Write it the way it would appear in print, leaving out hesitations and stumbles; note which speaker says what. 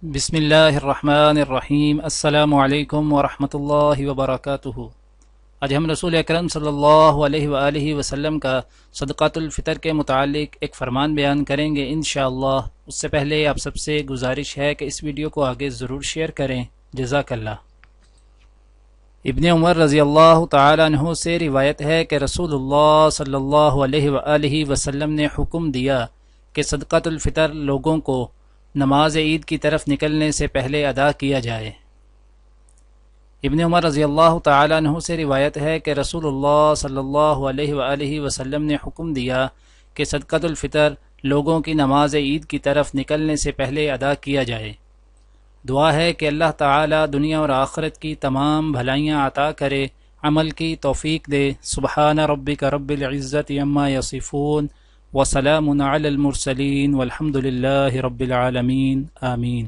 Speaker 1: بسم اللہ الرحمن الرحیم۔ السلام علیکم ورحمۃ اللہ وبرکاتہ۔ آج ہم رسول اکرم صلی اللہ علیہ وآلہ وسلم کا صدقۃ الفطر کے متعلق ایک فرمان بیان کریں گے انشاءاللہ۔ اس سے پہلے آپ سب سے گزارش ہے کہ اس ویڈیو کو آگے ضرور شیئر کریں، جزاک اللہ۔ ابن عمر رضی اللہ تعالی عنہ سے روایت ہے کہ رسول اللہ صلی اللہ علیہ وآلہ وسلم نے حکم دیا کہ صدقۃ الفطر لوگوں کو نماز عید کی طرف نکلنے سے پہلے ادا کیا جائے۔ ابن عمر رضی اللہ تعالی عنہ سے روایت ہے کہ رسول اللہ صلی اللہ علیہ وآلہ وسلم نے حکم دیا کہ صدقۃ الفطر لوگوں کی نماز عید کی طرف نکلنے سے پہلے ادا کیا جائے۔ دعا ہے کہ اللہ تعالی دنیا اور آخرت کی تمام بھلائیاں عطا کرے، عمل کی توفیق دے۔ سبحان ربک رب العزت عما یصفون وسلام علی المرسلین والحمد للہ رب العالمین، آمین۔